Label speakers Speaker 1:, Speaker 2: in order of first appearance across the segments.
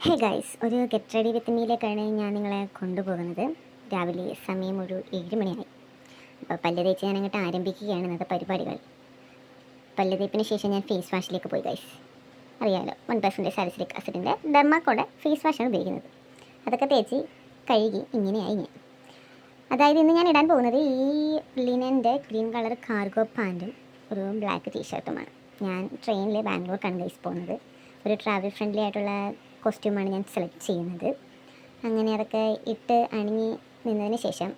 Speaker 1: Hey guys, ഒരു get ready with മീയിലേക്കാണ് ഞാൻ നിങ്ങളെ കൊണ്ടുപോകുന്നത്. രാവിലെ സമയം ഒരു 7 മണിയായി. അപ്പോൾ പല്ല് തേച്ച് ഞാൻ അങ്ങോട്ട് ആരംഭിക്കുകയാണ് ഇന്നത്തെ പരിപാടികൾ. പല്ല് തേപ്പിന് ശേഷം ഞാൻ ഫേസ് വാഷിലേക്ക് പോയി ഗൈസ്. അറിയാമല്ലോ, 1% സാലിസിലിക് ആസിഡിൻ്റെ ഡെർമാക്കോടെ ഫേസ് വാഷാണ് ഉപയോഗിക്കുന്നത്. അതൊക്കെ തേച്ച് കഴുകി ഇങ്ങനെയായി ഞാൻ. അതായത് ഇന്ന് ഞാൻ ഇടാൻ പോകുന്നത് ഈ ലിനൻ്റെ ഗ്രീൻ കളർ കാർഗോ പാൻറ്റും ഒരു ബ്ലാക്ക് ടീഷർട്ടുമാണ്. ഞാൻ ട്രെയിനിൽ ബാംഗ്ലൂർക്കാണ് ഗൈസ് പോകുന്നത്. ഒരു ട്രാവൽ ഫ്രണ്ട്ലി ആയിട്ടുള്ള കോസ്റ്റ്യൂമാണ് ഞാൻ സെലക്ട് ചെയ്യുന്നത്. അങ്ങനെ അതൊക്കെ ഇട്ട് അണിഞ്ഞ് നിന്നതിന് ശേഷം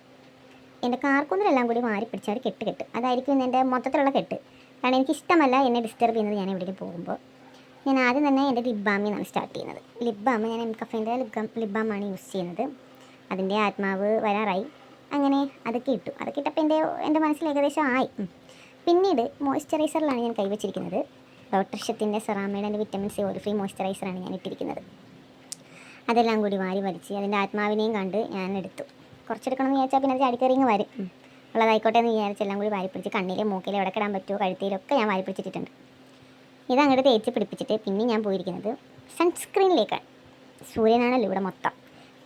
Speaker 1: എൻ്റെ കാർക്കൊന്നിലെല്ലാം കൂടി മാറി പിടിച്ച ഒരു കെട്ട് അതായിരിക്കും ഇന്ന് എൻ്റെ മൊത്തത്തിലുള്ള കെട്ട്. കാരണം എനിക്കിഷ്ടമല്ല എന്നെ ഡിസ്റ്റർബ് ചെയ്യുന്നത് ഞാൻ എവിടെയും പോകുമ്പോൾ. ഞാൻ ആദ്യം തന്നെ എൻ്റെ ലിപ് ബാമിന്നാണ് സ്റ്റാർട്ട് ചെയ്യുന്നത്. ലിപ് ബാം ഞാൻ എംകഫേൻ്റെ ലിപ് ബാമാണ് യൂസ് ചെയ്യുന്നത്. അതിൻ്റെ ആത്മാവ് വരാറായി. അങ്ങനെ അതൊക്കെ ഇട്ടപ്പോൾ എൻ്റെ മനസ്സിൽ ഏകദേശം ആയി. പിന്നീട് മോയ്സ്ചറൈസറിലാണ് ഞാൻ കൈവച്ചിരിക്കുന്നത്. ഡോക്ടർഷത്തിൻ്റെ സെറാമൈഡിൻ്റെ വിറ്റമിൻ സി ഓയിൽ ഫ്രീ മോയ്സ്ചറൈസറാണ് ഞാൻ ഇട്ടിരിക്കുന്നത്. അതെല്ലാം കൂടി വാരി വലിച്ച് അതിൻ്റെ ആത്മാവിനെയും കണ്ട് ഞാൻ എടുത്തു. കുറച്ചെടുക്കണം എന്ന് വിചാരിച്ചാൽ പിന്നെ അത് ചാടിക്കറിങ്ങ് വരും. ഉള്ളതായിക്കോട്ടെ എന്ന് വിചാരിച്ച് എല്ലാം കൂടി വാരി പിടിച്ച് കണ്ണിലെ മൂക്കിലെ എവിടെ കിടാൻ പറ്റുമോ കഴുത്തിലൊക്കെ ഞാൻ വാരി പിടിച്ചിട്ടുണ്ട്. ഇതങ്ങോട്ട് തേച്ച് പിടിപ്പിച്ചിട്ട് പിന്നെ ഞാൻ പോയിരിക്കുന്നത് സൺസ്ക്രീനിലേക്കാണ്. സൂര്യനാണല്ലോ ഇവിടെ മൊത്തം.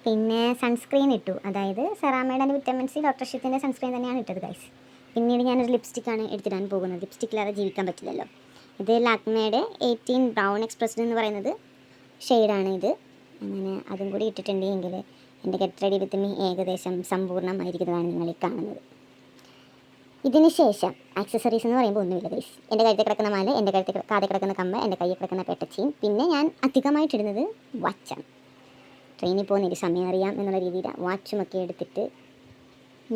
Speaker 1: പിന്നെ സൺസ്ക്രീൻ ഇട്ടു. അതായത് സെറാമൈഡിൻ്റെ വിറ്റമിൻ സി ഡോക്ടർഷത്തിൻ്റെ സൺസ്ക്രീൻ തന്നെയാണ് ഇട്ടത് ഗൈസ്. പിന്നീട് ഞാനൊരു ലിപ്സ്റ്റിക്കാണ് എടുത്തിടാൻ പോകുന്നത്. ലിപ്സ്റ്റിക്കില്ലാതെ ജീവിക്കാൻ പറ്റില്ലല്ലോ. ഇത് ലാക്മേയുടെ 18 ബ്രൗൺ എക്സ്പ്രസ്ഡ് എന്ന് പറയുന്നത് ഷെയ്ഡാണ് ഇത്. അങ്ങനെ അതും കൂടി ഇട്ടിട്ടുണ്ടെങ്കിൽ എൻ്റെ ഗെറ്റ് റെഡി വിത്ത് മീ ഏകദേശം സമ്പൂർണ്ണമായിരിക്കുന്നതാണ് നിങ്ങളീ കാണുന്നത്. ഇതിന് ശേഷം ആക്സസറീസ് എന്ന് പറയുമ്പോൾ ഒന്നുമില്ല ഗൈസ്. എൻ്റെ കഴുത്തിൽ കിടക്കുന്ന മാല, എൻ്റെ കാതിൽ കിടക്കുന്ന കമ്മ, എൻ്റെ കയ്യിൽ കിടക്കുന്ന പെട്ടച്ചീൻ, പിന്നെ ഞാൻ അധികമായിട്ടിടുന്നത് വാച്ചാണ്. ട്രെയിനിൽ പോകുന്ന എനിക്ക് സമയം അറിയാം എന്നുള്ള രീതിയിൽ വാച്ചുമൊക്കെ എടുത്തിട്ട്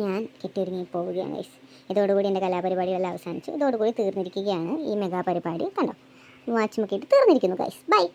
Speaker 1: ഞാൻ കെട്ടിയൊരുങ്ങി പോവുകയാണ് ഗൈസ്. ഇതോടുകൂടി എൻ്റെ കലാപരിപാടികളെല്ലാം അവസാനിച്ചു. ഇതോടുകൂടി തീർന്നിരിക്കുകയാണ് ഈ മെഗാ പരിപാടി. കണ്ടോ, വാച്ചുമൊക്കെ ഇട്ട് തീർന്നിരിക്കുന്നു ഗൈസ്. ബൈ.